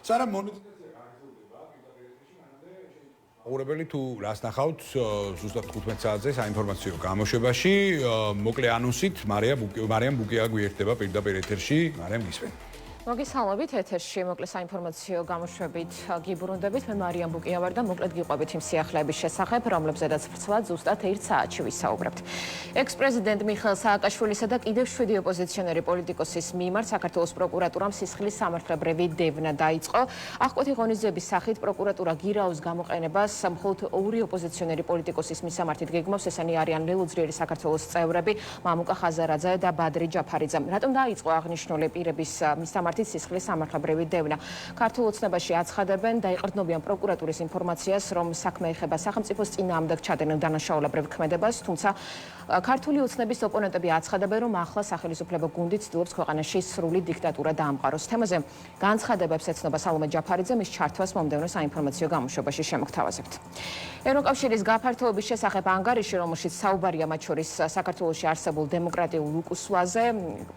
სარა აურებელი თუ რას ნახავთ ზუსტად 15 საათზე საინფორმაციო გამოშვებაში მოკლე ანონსით მარიამ ბუკია გვერდება პირდაპირ ეთერში მარიამ გისმენ მოგესალმებით ეთერში მოკლე საინფორმაციო გამოშვებით გიბრუნდებით მე მარიამ ბუკია ვარ და მოკლედ გიყვებით იმ სიახლეების შესახებ რომლებზედაც ვრცლად ზუსტად 1 საათში ვისაუბრებთ ექს-პრეზიდენტ მიხეილ სააკაშვილისა და კიდევ 7 ოპოზიციონერი პოლიტიკოსის მიმართ საქართველოს პროკურატურამ სისხლის სამართლებრივი დევნა დაიწყო აღკვეთი ღონისძიების სახით პროკურატურა გირაოს გამოყენებას მხოლოდ 2 ოპოზიციონერი პოლიტიკოსის მისამართით გეგმავს ესენი არიან ლელუძლიერი საქართველოს წევრები მამუკა ხაზარაძე და ბადრი ჯაფარიძე რატომ დაიწყო აღნიშნული პირების მისამართით სისხლის სამართლებრივი დევნა. ქართულ ოცნებაში აცხადებენ და იყრდნობიან პროკურატურის ინფორმაციას, რომ საქმე ეხება სახელმწიფოს წინააღმდეგ ჩადენილ დანაშაულებრივ ქმედებას, თუმცა ქართული ოცნების ოპონენტები აცხადებენ, რომ ახლა სახელმწიფო გუნდი ცდილობს ქვეყანაში სრული დიქტატურა დაამყაროს. თემაზე განცხადებებს ეცნობა სალომე ჯაფარიძე მის ჩართვას მომდევნო საინფორმაციო გამოშვებაში შემოგთავაზებთ. ევროკავშირის გაფართოების შესახებ ანგარიში, რომელშიც საუბარია მათ შორის საქართველოში არსებულ დემოკრატიულ უკუსვაზე,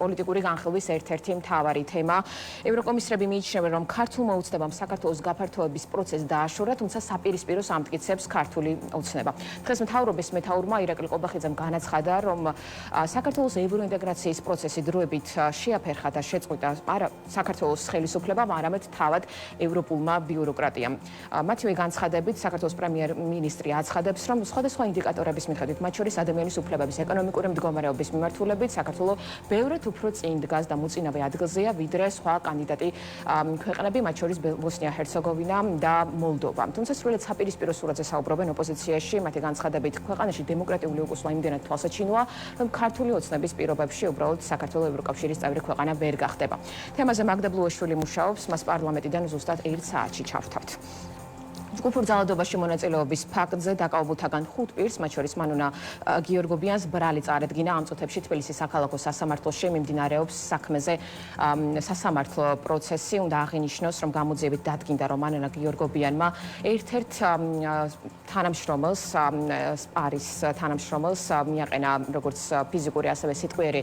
პოლიტიკური განხილვის ერთ-ერთი მთავარი თემა. ევროკომისრები მიიჩნევენ, რომ ქართულმა ოცნებამ საქართველოს გაფართოების პროცესი დააშორა, თუმცა საპირისპიროს ამტკიცებს ქართული ოცნება. დღეს მთავრობის მეთაურმა ირაკლი ყობახიძემ განაცხადა, რომ საქართველოს ევროინტეგრაციის პროცესი დროებით შეაფერხა და შეწყვიტა არა საქართველოს ხელისუფლებამ, არამედ თავად ევროპულმა ბიუროკრატიამ. მათივე განცხადებით საქართველოს პრემიერ-მინისტრი აცხადებს, რომ სხვადასხვა ინდიკატორების მიხედვით, მათ შორის ადამიანის უფლებების, ეკონომიკური მდგომარეობის მიმართულებით, საქართველოს ბევრად უფრო წინ დგას და მოწინავე ადგილზეა ვიდრე სხვა კანდიდატი ქვეყნები, მათ შორის ბოსნია-ჰერცეგოვინა და მოლდოვა. თუმცა სრულად საპირისპირო სურათზე საუბრობენ ოპოზიციაში, მათი განცხადებით, ქვეყანაში დემოკრატიული უკუსვა იმდენად თვალსაჩინოა, რომ ქართული ოცნების პირობებში უბრალოდ საქართველოს ევროკავშირის წევრი ქვეყანა ვერ გახდება. თემაზე მაგდა ბლუაშვილი მუშაობს, მას პარლამენტიდან ზუსტად 1 საათში ჩავთავთ. ჯგუფურ ძალადობაში მონაწილეობის ფაქტზე დაკავებულთაგან 5 პირს, მათ შორის მანუნა გიორგობიანს ბრალი წარედგინა ამ წუთებში თბილისის საქალაქო სასამართლოში მიმდინარეობს საქმეზე სასამართლო პროცესი. უნდა აღინიშნოს, რომ გამოძიებით დადგინდა, რომ მანუნა გიორგობიანმა ერთ-ერთ თანამშრომელს არის თანამშრომელს მიაყენა როგორც ფიზიკური, ასევე სიტყვიერი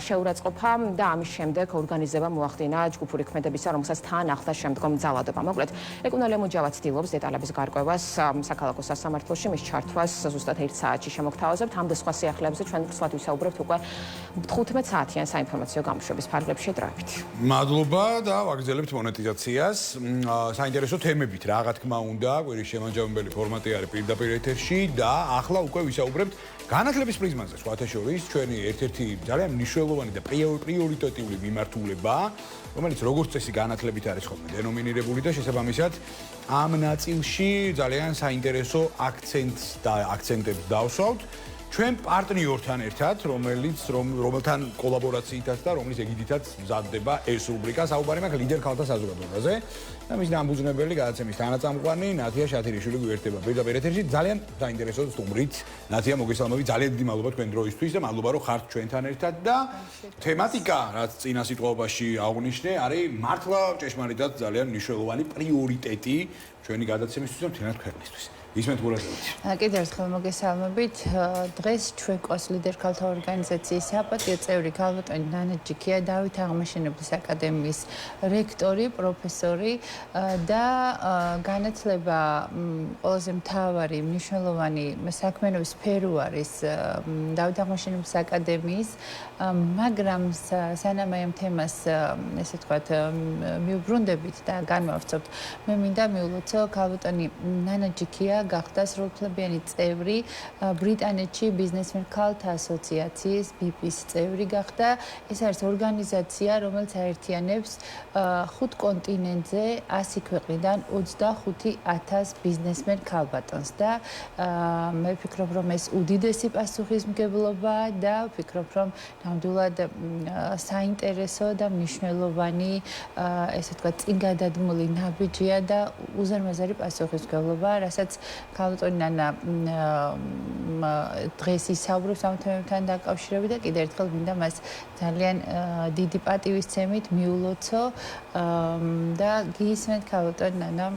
შეურაცხყოფა და ამის შემდეგ ორგანიზება მოახდინა ჯგუფური ქმედებისა, რომელსაც თან ახლდა შემდგომ ძალადობა. მოკლედ, ეკუნალე მოჯავა ცდილობს დეტალების გარკვევას საქალაქო სასამართლოში მის ჩართვას ზუსტად 1 საათში შემოგთავაზებთ. ამ და სხვა სიახლეებზე ჩვენ ვსვათ ვისაუბრებთ უკვე 15 საათიან საინფორმაციო გამოშვების ფარგლებში დროებით. მადლობა და ვაგრძელებთ მონეტიზაციას. საინტერესო თემებით რა თქმა უნდა, კვირის შემაჯამებელი ფორმატი არის პირდაპირ ეთერში და ახლა უკვე ვისაუბრებთ განათლების პრიზმაზე. სხვათა შორის ჩვენი ერთ-ერთი ძალიან მნიშვნელოვანი და პრიორიტეტული მიმართულება, რომელიც როგორც წესი განათლებით არის ხოლმე დენომინირებული და შესაბამისად ამ ნაწილში ძალიან საინტერესო აქცენტებს დავსვავთ ჩვენ პარტნიორთან ერთად, რომელთან კოლაბორაციითაც და რომლის ეგიდითაც მზადდება ეს რუბრიკა. საუბარი მაქვს ლიდერ ქალთა საზოგადოებაზე და მის დამფუძნებელი გადაცემის თანაწამყვანი ნათია შათირიშვილი გვერდება პირდაპირ ეთერში. ძალიან საინტერესო სტუმრით. ნათია, მოგესალმებით. ძალიან დიდი მადლობა თქვენ დროისთვის და მადლობა რომ ხართ ჩვენთან ერთად და თემატიკა, რაც წინა სიტყვაში აღვნიშნე, არის მართლა ჭეშმარიტად ძალიან მნიშვნელოვანი პრიორიტეტი ჩვენი გადაცემისთვის და მთლიანად ქვეყნისთვის. ისმენთ გულისხმობთ. კიდევ ერთხელ მოგესალმებით. დღეს ჩვენ ყავს ლიდერ ქალთა ორგანიზაციის საპატიო წევრი ქალბატონი ნანა ჯიქია, დავით აღმაშენებლის აკადემიის რექტორი, პროფესორი და განათლება ყველაზე მთავარი მნიშვნელოვანი საქმიანობის სფერო არის დავით აღმაშენებლის აკადემიის, მაგრამ სანამ ამ თემას ესე ვთქვათ მივბრუნდებით და განმოვავრცობთ, მე მინდა მივულოცო ქალბატონი ნანა ჯიქია გახდა სრულუფლებიანი წევრი ბრიტანეთში ბიზნესმენ ქალთა ასოციაციის BIP-ის წევრი გახდა. ეს არის ორგანიზაცია, რომელიც აერთიანებს 5 კონტინენტზე 100 ქვეყნიდან 25,000 ბიზნესმენ ქალბატონს და მე ვფიქრობ, რომ ეს უდიდესი პასუხისმგებლობაა და ვფიქრობ, რომ ნამდვილად საინტერესო და მნიშვნელოვანი ესე ვთქვათ წინგადადგმული ნაბიჯია და უზარმაზარი პასუხისმგებლობა, რასაც ქალბატონი ნანა დღეს ისაუბრებს ამ თემებთან დაკავშირებით და კიდევ ერთხელ მინდა მას ძალიან დიდი პატივისცემით მიულოცო და გისმენთ ქალბატონი ნანა.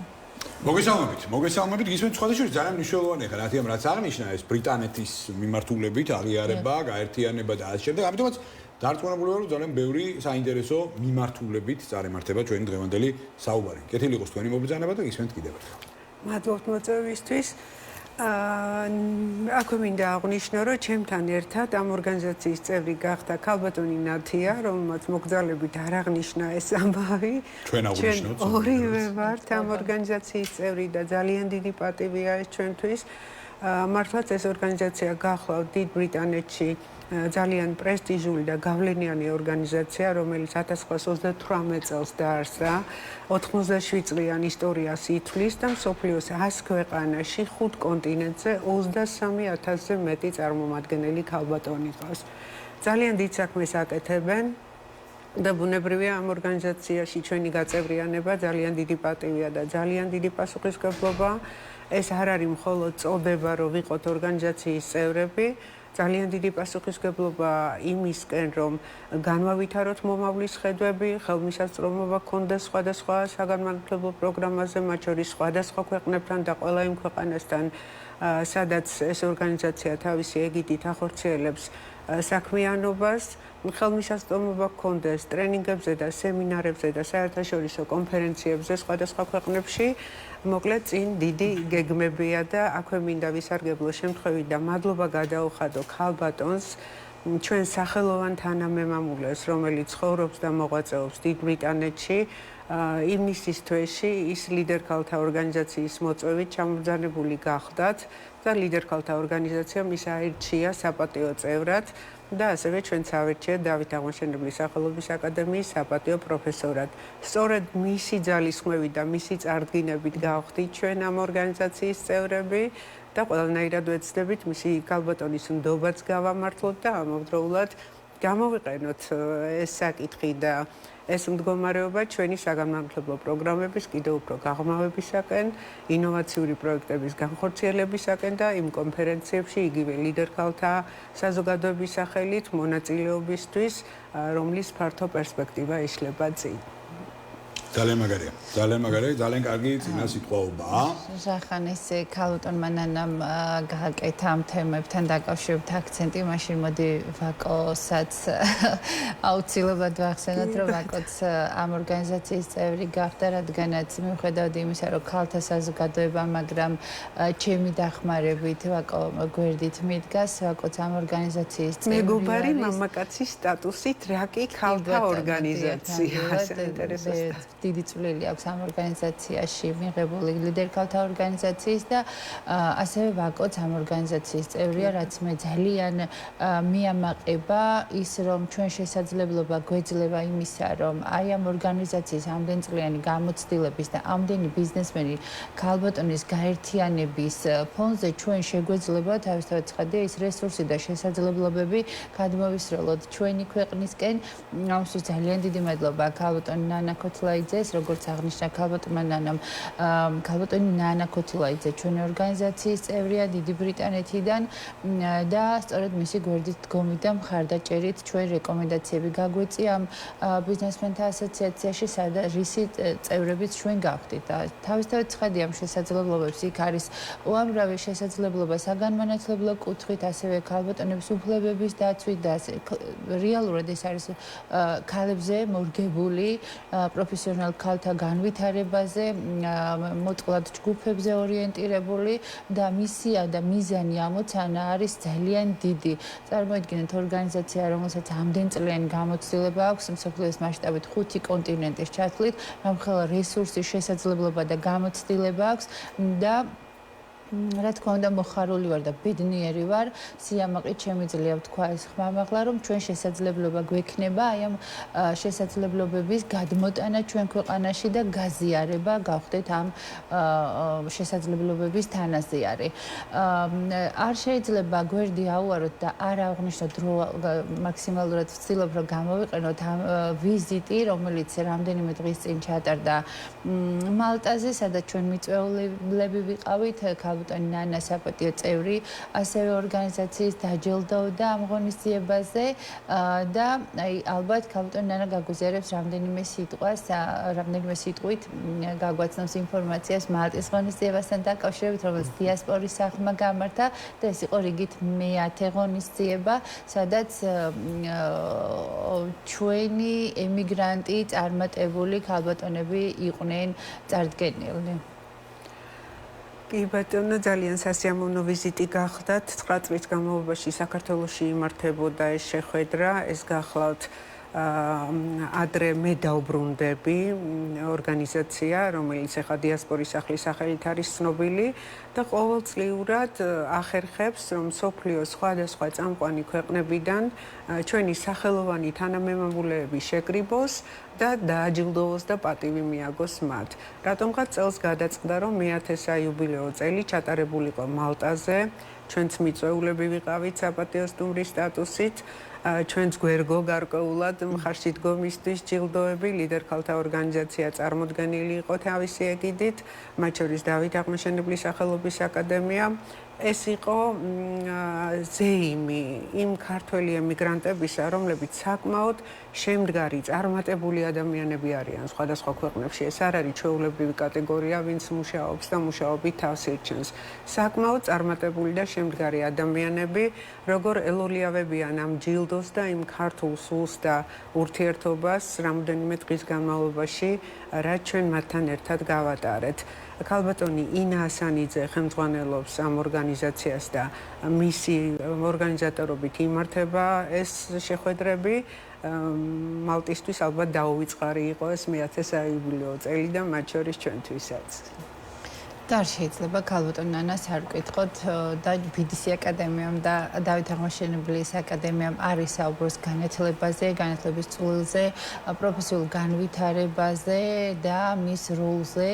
მოგესალმებით, გისმენთ სხვათა შორის ძალიან მნიშვნელოვანია ხა რაც აღნიშნა ეს ბრიტანეთის მიმართულებით აღიარება, გაერთიანება და ასე შემდეგ. ამიტომაც დარწმუნებული ვარ, რომ ძალიან ბევრი საინტერესო მიმართულებით წარემართება ჩვენი დღევანდელი საუბარი. კეთილი იყოს თქვენი მობრძანება და ისმენთ კიდევ ერთხელ. მადლობთ მოწვევისთვის. აქვე მინდა აღვნიშნო, რომ ჩემთან ერთად ამ ორგანიზაციის წევრი გახდა ქალბატონი ნათია, რომელმაც მოგზაურობით არ აღნიშნა ეს ამბავი. ჩვენ აღვნიშნოთ. ორივე ვართ ამ ორგანიზაციის წევრი და ძალიან დიდი პატივია ეს ჩვენთვის. მართლაც ეს ორგანიზაცია გახლავთ დიდ ბრიტანეთში ძალიან პრესტიჟული და გავლენიანი ორგანიზაცია, რომელიც 1928 წელს დაარსდა, 87 წლიან ისტორიას ითვლის და მსოფლიოს 100 ქვეყანაში 5 კონტინენტზე 23,000-ზე მეტი წარმომადგენელი ქალბატონი ყავს. ძალიან დიდ საქმეს აკეთებენ და ბუნებრივია ამ ორგანიზაციაში ჩვენი გაწევრიანება ძალიან დიდი პატივია და ძალიან დიდი პასუხისმგებლობა. ეს არ არის მხოლოდ წოდება, რომ ვიყოთ ორგანიზაციის წევრები, ძალიან დიდი პასუხისმგებლობა იმისკენ, რომ განვავითაროთ მომავლის ხედვები, ხელმისაწვდომობა გქონდეს სხვადასხვა საგანმანათლებლო პროგრამაზე, მათ შორის სხვადასხვა ქვეყნებთან და ყველა იმ ქვეყანასთან, სადაც ეს ორგანიზაცია თავისი ეგიდით ახორციელებს საქმიანობას, ხელმისაწვდომობა გქონდეს ტრენინგებზე და სემინარებზე და საერთაშორისო კონფერენციებზე სხვადასხვა ქვეყნებში. მოკლედ წინ დიდი გეგმებია და აქვე მინდა ვისარგებლო შემთხვევით და მადლობა გადაუხადო ქალბატონს, ჩვენ სახელოვან თანამემამულეს, რომელიც ცხოვრობს და მოღვაწეობს დიდ ბრიტანეთში, იმისის თვეში ის ლიდერ ქალთა ორგანიზაციის მოწვევით ჩამობრძანებული გახდათ და ლიდერ ქალთა ორგანიზაციამ ის აირჩია საპატიო წევრად და ასევე ჩვენც ავირჩიეთ დავით აღმაშენებლის სახელობის აკადემიის საპატიო პროფესორად. სწორედ მისი ძალისხმევით და მისი წარდგინებით გავხდით ჩვენ ამ ორგანიზაციის წევრები და ყველანაირად ვეცდებით მისი ქალბატონის ნდობაც გავამართლოთ და ამავდროულად გამოვიყენოთ ეს საკითხი და ეს მდგომარეობა ჩვენი საგანმანათლებლო პროგრამების კიდევ უფრო გაღრმავებისაკენ, ინოვაციური პროექტების განხორციელებისაკენ და იმ კონფერენციებში იგივე ლიდერ ქალთა საზოგადოების სახელით მონაწილეობისთვის, რომლის ფართო პერსპექტივა იშლება წინ. ძალიან მაგარია, ძალიან კარგი წინასიტყვაობაა. ჟახანის ქალბატონმა ნანამ გააკეთა ამ თემებთან დაკავშირებით აქცენტი, მაშინ მოდი ვაკოსაც აუცილებლად ვახსენოთ, რომ ვაკოც ამ ორგანიზაციის წევრი გახდა, რადგანაც მიუხედავად იმისა, რომ ქალთა საზოგადოება, მაგრამ ჩემი დახმარებით ვაკო გვერდით მიდგას, ვაკოც ამ ორგანიზაციის წევრი. მეგობარი მამაკაცის სტატუსით რა კი ქალთა ორგანიზაცია, საინტერესოა. დიდი წვლილი აქვს ამ ორგანიზაციაში მიღებული ლიდერ ქალთა ორგანიზაციის და ასევე ვაკოც ამ ორგანიზაციის წევრია, რაც მე ძალიან მიამაყება ის, რომ ჩვენ შესაძლებლობა გვეძლება იმისა, რომ აი ამ ორგანიზაციის ამდენწლიანი გამოცდილების და ამდენი ბიზნესმენი ქალბატონის გაერთიანების ფონზე ჩვენ შეგვეძლება თავისთავად ცხადია ის რესურსი და შესაძლებლობები გადმოვისროლოთ ჩვენი ქვეყნისკენ. ამისთვის ძალიან დიდი მადლობა ქალბატონ ნანა ქოთლაიძეს, როგორც აღნიშნა ქალბატონმა ნანამ, ქალბატონი ნანა ქოთლაიძე ჩვენი ორგანიზაციის წევრია დიდი ბრიტანეთიდან და სწორედ მისი გვერდით დგომით და მხარდაჭერით ჩვენ რეკომენდაციები გაგვეწია ამ ბიზნესმენთა ასოციაციაში, სადაც რისი წევრებიც ჩვენ გავხდით და თავისთავად ცხადია ამ შესაძლებლობებს იქ არის უამრავი შესაძლებლობა საგანმანათლებლო კუთხით, ასევე ქალბატონების უფლებების დაცვით და რეალურად ეს არის ქალებზე მორგებული პროფესიონალ ქალთა განვითარებაზე, მოწყვლად ჯგუფებზე ორიენტირებული და მისია და მიზანი ამოცანა არის ძალიან დიდი. წარმოიდგინეთ ორგანიზაცია, რომელსაც ამდენწლიანი გამოცდილება აქვს მსოფლიოს მასშტაბით 5 კონტინენტის ჩათვლით, რამხელა რესურსი, შესაძლებლობა და გამოცდილება აქვს და რა თქმა უნდა მოხარული ვარ და ბედნიერი ვარ, სიამაყით შემიძლია ვთქვა ეს ხმამაღლა, რომ ჩვენ შესაძლებლობა გვექნება აი ამ შესაძლებლობების გადმოტანა ჩვენ ქვეყანაში და გაზიარება გავხდეთ ამ შესაძლებლობების თანაზიარი. არ შეიძლება გვერდი აუაროთ და არ აღვნიშნოთ, რომ მაქსიმალურად ვცდილობ, რომ გამოვიყენოთ ამ ვიზიტი, რომელიც რამდენიმე დღის წინ ჩატარდა მალტაზე, სადაც ჩვენ მიწვეულები ვიყავით, ქალბატონი ნანა საპატიო წევრი ასევე ორგანიზაციის დაჯილდოვდა ამ ღონისძიებაზე და ალბათ ქალბატონი ნანა გაგუზიარებს რამდენიმე სიტყვით გაგვაცნობს ინფორმაციას მალტის ღონისძიებასთან დაკავშირებით, რომელიც დიასპორის სახლმა გამართა და ეს იყო რიგით მე-10 ღონისძიება, სადაც ჩვენი ემიგრანტი წარმატებული ქალბატონები იყვნენ წარდგენილნი. კი ბატონო, ძალიან სასიამოვნო ვიზიტი გახდათ. 9 წლის განმავლობაში საქართველოში იმართებოდა ეს შეხვედრა, ეს გახლავთ ადრე მე დაუბრუნდები ორგანიზაცია, რომელიც ახლა დიასპორის სახლის სახელით არის ცნობილი და ყოველწლიურად ახერხებს, რომ სოფლიოს სხვადასხვა წამყვანი ქვეყნებიდან ჩვენი სახელოვანი თანამემამულეები შეკრიბოს და დააჯილდოვოს და პატივი მიაგოს მათ. რატომღაც წელს გადაწყდა, რომ მე-10 საიუბილეო წელი ჩატარებულიყო მალტაზე, ჩვენც მიწვეულები ვიყავით საპატიო სტუმრის სტატუსით. ჩვენც გვერგო გარკვეულად მხარში დგომისთვის ჯილდოები ლიდერ ქალთა ორგანიზაცია წარმოდგენილი იყო თავისი ეგიდით, მათ შორის დავით აღმაშენებლის სახელობის აკადემია. ეს იყო ზეიმი იმ ქართველი ემიგრანტებისა, რომლებიც საკმაოდ შემდგარი, წარმატებული ადამიანები არიან სხვადასხვა ქვეყნებში. ეს არ არის ჩვეულებრივი კატეგორია, ვინც მუშაობს და მუშაობით თავს ირჩენს. საკმაოდ წარმატებული და შემდგარი ადამიანები, როგორ ელოლიავებიან ამ ჯილდოს და იმ ქართულ სულს და ურთიერთობას რამდენიმე დღის განმავლობაში, რაც ჩვენ მათთან ერთად გავატარეთ. ქალბატონი ინა ასანიძე ხელმძღვანელობს ამ ორგანიზაციას და მისი ორგანიზატორობით იმართება ეს შეხვედრები. მალტისთვის ალბათ დაუვიწყარი იყო ეს მე-10 საიუბილეო წელი და მათ შორის ჩვენთვისაც. და არ შეიძლება ქალბატონ ნანას არ ვკითხოთ და BDC აკადემიამ და დავით აღმაშენებლის აკადემიამ არის საუბროს განათლებაზე, განათლების წვლილზე, პროფესიულ განვითარებაზე და მის როლზე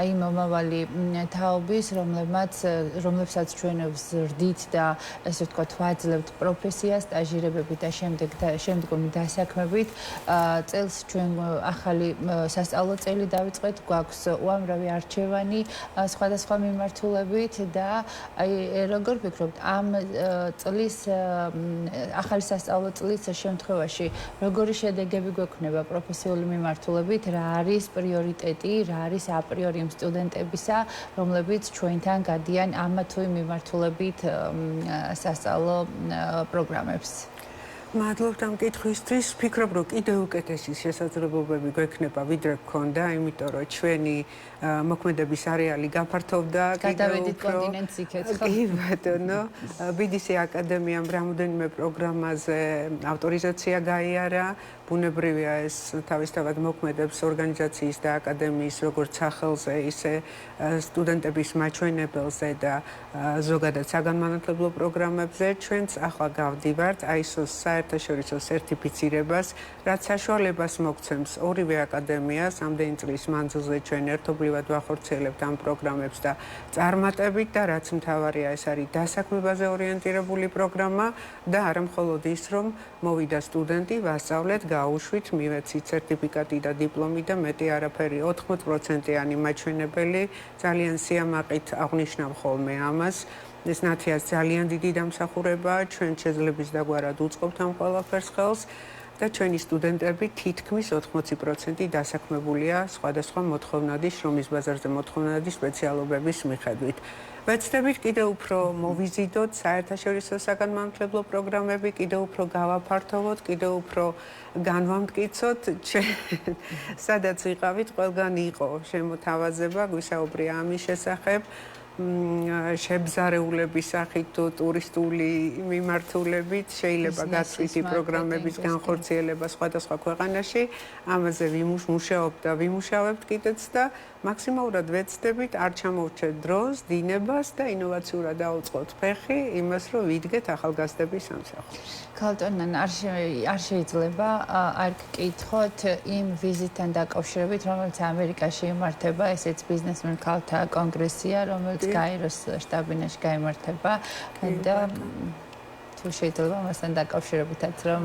იმ მომავალი თაობის, რომლებსაც ჩვენ ვზრდით და ესე ვთქვათ, ვაძლევთ პროფესიას, სტაჟირებებით და შემდგომი დასაქმებით. წელს ჩვენ ახალი სასწავლო წელი დავიწყეთ, გვაქვს უამრავი არჩევანი სხვადასხვა მიმართულებით და როგორ ვფიქრობთ ამ წლის ახალი სასწავლო წლის შემთხვევაში როგორი შედეგები გვექნება პროფესიული მიმართულებით, რა არის პრიორიტეტი, რა არის აპრიორი იმ სტუდენტებისა, რომლებიც ჩვენთან გადიან ამ თუ იმ მიმართულებით სასწავლო პროგრამებს. მადლობთ ამ კითხვისთვის. ვფიქრობ, რომ კიდევ უკეთესი შესაძლებლობები გვექნება, ვიდრე გქონდა, იმიტომ რომ ჩვენი მოქმედების არეალი გაფართოვდა, გადავედით კონტინენტს იქეთ, ხო? კი ბატონო, BDC აკადემიამ რამდენიმე პროგრამაზე ავტორიზაცია გაიარა. ბუნებრივია ეს თავისთავად მოქმედებს ორგანიზაციის და აკადემიის როგორც სახელზე, ისე სტუდენტების მაჩვენებელზე და ზოგადად საგანმანათლებლო პროგრამებზე. ჩვენც ახლა გავდივართ ISO-ს საერთაშორისო სერტიფიცირებას, რაც საშუალებას მოგცემს ორივე აკადემიას ამდენი წლის მანძილზე ჩვენ ერთობლივად ვახორციელებთ ამ პროგრამებს და წარმატებით და რაც მთავარია, ეს არის დასაქმებაზე ორიენტირებული პროგრამა და არა მხოლოდ ის, რომ მოვიდა სტუდენტი, ვასწავლეთ, გაუშვით, მივეცით სერტიფიკატი და დიპლომი და მეტი არაფერი. 80%-იანი მაჩვენებელი ძალიან სიამაყით აღნიშნავ ხოლმე ამას. ეს ნათიას ძალიან დიდი დამსახურებაა, ჩვენ შეძლების დაგვარად უწყობთ ამ ყველაფერს ხელს და ჩვენი სტუდენტები თითქმის 80% დასაქმებულია სხვადასხვა მოთხოვნადი, შრომის ბაზარზე მოთხოვნადი სპეციალობების მიხედვით. ვეცდებით კიდევ უფრო მოვიზიდოთ საერთაშორისო საგანმანათლებლო პროგრამები, კიდევ უფრო გავაფართოვოთ, კიდევ უფრო განვამტკიცოთ. სადაც ვიყავით, ყველგან იყო შემოთავაზება, გვისაუბრია ამის შესახებ. შებზარეულების სახით თუ ტურისტული მიმართულებით შეიძლება გაცვლითი პროგრამების განხორციელება სხვადასხვა ქვეყანაში. ამაზე ვიმუშაობთ და ვიმუშავებთ კიდეც და მაქსიმალურად ვეცდებით არ ჩამოვრჩეთ დროს, დინებას და ინოვაციურად დაუწყოთ ფეხი იმას, რომ ვიდგეთ ახალგაზრდების სამსახურს. ქალბატონ არ შეიძლება არ გკითხოთ იმ ვიზიტთან დაკავშირებით, რომელიც ამერიკაში იმართება, ესეც ბიზნესმენ ქალთა კონგრესია, რომელიც გაეროს შტაბ-ბინაში გაიმართება და თუ შეიძლება მასთან დაკავშირებითაც რომ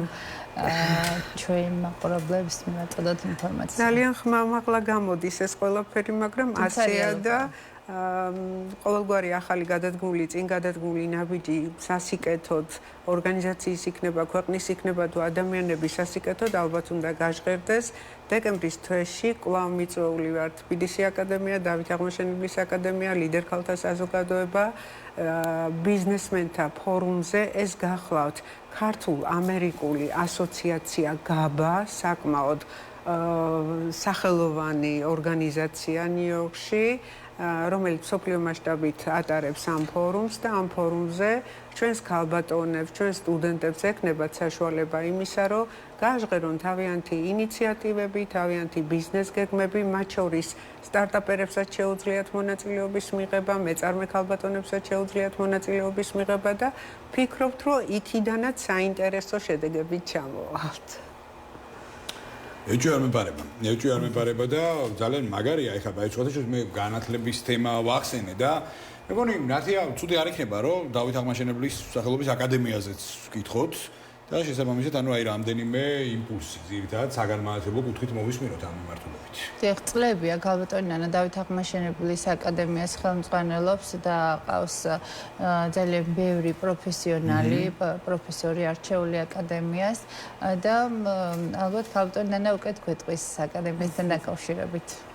ჩვენ მაყურებლებს მივაწოდოთ ინფორმაცია. ძალიან ხმამაღლა გამოდის ეს ყველაფერი, მაგრამ ასეა და ყოველგვარი ახალი გადადგმული, წინ გადადგმული ნაბიჯი სასიკეთოდ ორგანიზაციის იქნება, ქვეყნის იქნება თუ ადამიანების სასიკეთოდ ალბათ უნდა გაჟღერდეს. დეკემბრის თვეში კვლავ მიწვეული ვარ თბილისი აკადემია, დავით აღმაშენებლის აკადემია, ლიდერ ქალთა საზოგადოება, ბიზნესმენთა ფორუმზე ეს გახლავთ ქართულ-ამერიკული ასოციაცია გაბა, საკმაოდ სახელოვანი ორგანიზაცია ნიუ-იორკში, რომელიც მსოფლიო მასშტაბით ატარებს ამ ფორუმს და ამ ფორუმზე ჩვენს ქალბატონებს, ჩვენ სტუდენტებს ექნებათ საშუალება იმისა, რომ გააჟღერონ თავიანთი ინიციატივები, თავიანთი ბიზნეს გეგმები, მათ შორის სტარტაპერებსაც შეუძლიათ მონაწილეობის მიღება, მეწარმე ქალბატონებსაც შეუძლიათ მონაწილეობის მიღება და ფიქრობთ, რომ იქიდანაც საინტერესო შედეგები ჩამოვალთ. ეჭვი არ მეპარება და ძალიან მაგარია ეხლა ბაიჩოთაშ მე განათლების თემა ვახსენე და მეგონი ნათია ცუდი არ იქნება რომ დავით აღმაშენებლის სახელობის აკადემიაზეც ვკითხოთ და შესაბამისად ანუ აი რამდენიმე იმპულსი ძირითადად საგანმანათლებლო კუთხით მოვისმინოთ ამ მიმართულებით. დიახ, წლებია ქალბატონი ნანა დავით აღმაშენებლის აკადემიას ხელმძღვანელობს და ყავს ძალიან ბევრი პროფესიონალი, პროფესორი არჩეული აკადემიას და ალბათ ქალბატონი ნანა უკვე გვეტყვის აკადემიასთან დაკავშირებით.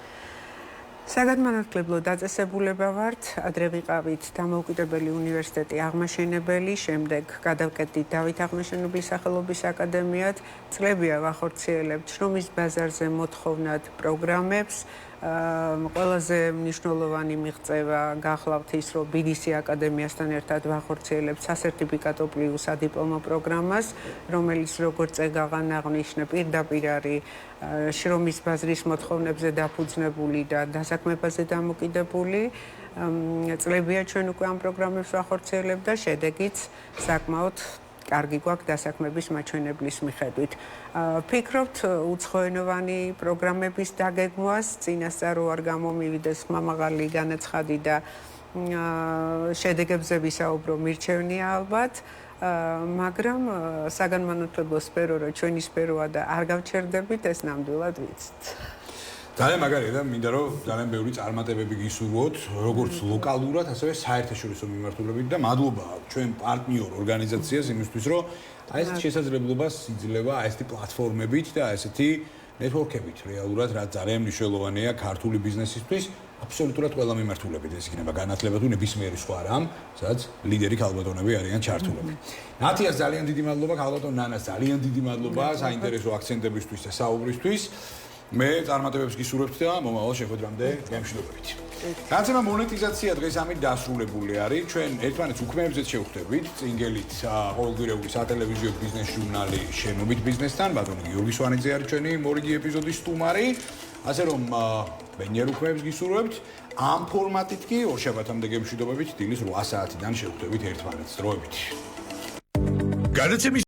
საგანმანათლებლო დაწესებულება ვართ, ადრე ვიყავით დამოუკიდებელი უნივერსიტეტი აღმაშენებელი, შემდეგ გადავკეტით დავით აღმაშენებლის სახელობის აკადემიად, წლებია ვახორციელებთ შრომის ბაზარზე მოთხოვნად პროგრამებს, ყველაზე მნიშვნელოვანი მიღწევა გახლავთ ის, რომ BDC აკადემიასთან ერთად ვახორციელებთ სასერტიფიკატო პლუს სადიპლომო პროგრამას, რომელიც როგორც წეგაღან აღნიშნე პირდაპირ არის შრომის ბაზრის მოთხოვნებზე დაფუძნებული და დასაქმებაზე დამოკიდებული. წლებია ჩვენ უკვე ამ პროგრამებს ვახორციელებთ და შედეგიც საკმაოდ კარგი გვაქვს დასაქმების მაჩვენებლის მიხედვით. ფიქრობთ უცხოენოვანი პროგრამების დაგეგმვას, წინასწარ რო არ გამომივიდეს ხმამაღალი განაცხადი და შედეგებზე ვისაუბრო მირჩევნია ალბათ. მაგრამ საგანმანათლებლო სფერო რო ჩვენი სფეროა და არ გავჩერდებით, ეს ნამდვილად ვიცით. ძალიან მაგარია და მინდა რომ ძალიან ბევრი წარმატებები გისურვოთ, როგორც ლოკალურად, ასევე საერთაშორისო მიმართულებით და მადლობა ჩვენ პარტნიორ ორგანიზაციას იმისთვის, რომ აი ესეთ შესაძლებლობას იძლევა აი ესეთი პლატფორმებით და აი ესეთი ნეტვორკებით რეალურად რაც ძალიან მნიშვნელოვანია ქართული ბიზნესისთვის, აბსოლუტურად ყველა მიმართულებით, ეს იქნება განათლება თუ ნებისმიერი სხვა რამ, სადაც ლიდერი ქალბატონები არიან ჩართულები. ნათიას ძალიან დიდი მადლობა, ქალბატონ ნანას ძალიან დიდი მადლობა საინტერესო აქცენტებისთვის და საუბრისთვის. მე წარმატებებს გისურვებთ და მომავალ შეხვედრამდე გემშვიდობებით. განცემა მონეტიზაცია დღეს ამით დასრულებული არის. ჩვენ ერთმანეთს უქმეებზეც შევხვდებით. წინგელით ყოველგვირეული სატელევიზიო ბიზნეს ჟურნალი შენობით ბიზნესთან, ბატონი გიორგი სვანიძე არის ჩვენი მორიგი ეპიზოდის სტუმარი. ასე რომ ბენიერ უქმეებს გისურვებთ. ამ ფორმატით კი ორშაბათამდე გემშვიდობებით დილის 8 საათიდან შევხვდებით ერთმანეთს დროებით. განაცემის